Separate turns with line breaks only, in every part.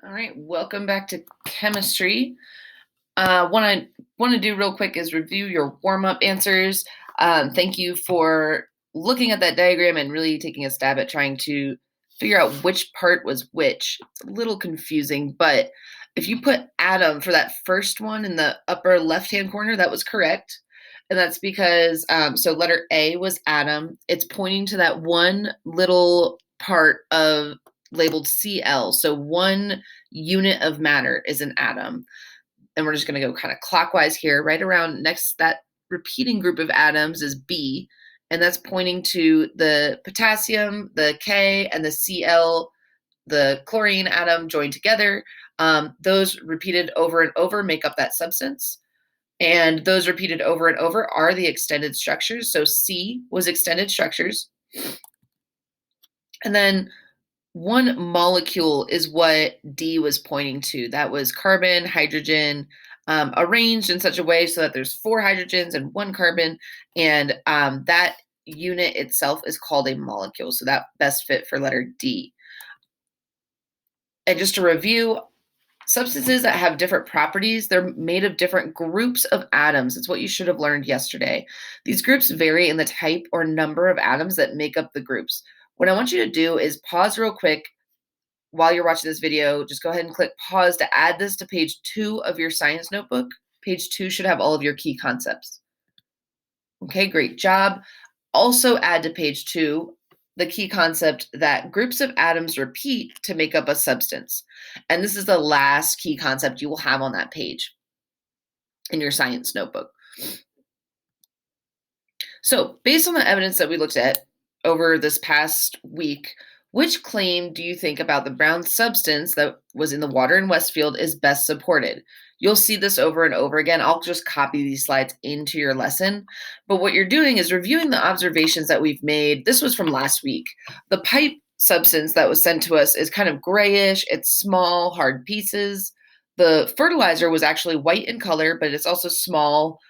All right, welcome back to chemistry. What I want to do real quick is review your warm up answers. Thank you for looking at that diagram and really taking a stab at trying to figure out which part was which. It's a little confusing, but if you put atom for that first one in the upper left hand corner, that was correct. And that's because, so letter A was atom. It's pointing to that one little part of labeled Cl. So one unit of matter is an atom. And we're just going to go kind of clockwise here. Right around next, that repeating group of atoms is B, and that's pointing to the potassium, the K, and the Cl, the chlorine atom joined together. Those repeated over and over make up that substance. And those repeated over and over are the extended structures. So C was extended structures. And then one molecule is what D was pointing to. That was carbon, hydrogen, arranged in such a way so that there's 4 hydrogens and 1 carbon, and that unit itself is called a molecule. So that best fit for letter D. And just to review, substances that have different properties, they're made of different groups of atoms. It's what you should have learned yesterday. These groups vary in the type or number of atoms that make up the groups. What I want you to do is pause real quick while you're watching this video. Just go ahead and click pause to add this to page 2 of your science notebook. Page 2 should have all of your key concepts. Okay, great job. Also add to page 2 the key concept that groups of atoms repeat to make up a substance. And this is the last key concept you will have on that page in your science notebook. So, based on the evidence that we looked at over this past week, which claim do you think about the brown substance that was in the water in Westfield is best supported? You'll see this over and over again. I'll just copy these slides into your lesson. But what you're doing is reviewing the observations that we've made. This was from last week. The pipe substance that was sent to us is kind of grayish. It's small, hard pieces. The fertilizer was actually white in color, but it's also small,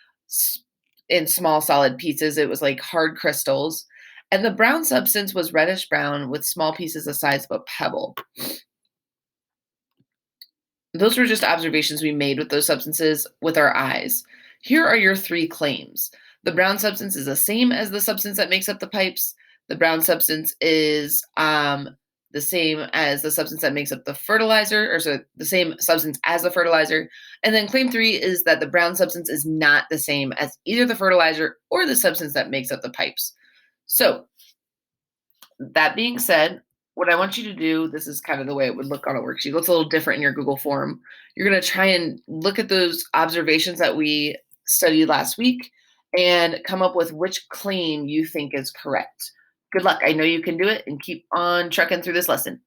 in small solid pieces. It was like hard crystals. And the brown substance was reddish brown with small pieces the size of a pebble. Those were just observations we made with those substances with our eyes. Here are your 3 claims. The brown substance is the same as the substance that makes up the pipes. The brown substance is the same as the substance that makes up the fertilizer, or so the same substance as the fertilizer. And then claim 3 is that the brown substance is not the same as either the fertilizer or the substance that makes up the pipes. So that being said, what I want you to do, this is kind of the way it would look on a worksheet. It looks a little different in your Google form. You're going to try and look at those observations that we studied last week and come up with which claim you think is correct. Good luck. I know you can do it, and keep on trucking through this lesson.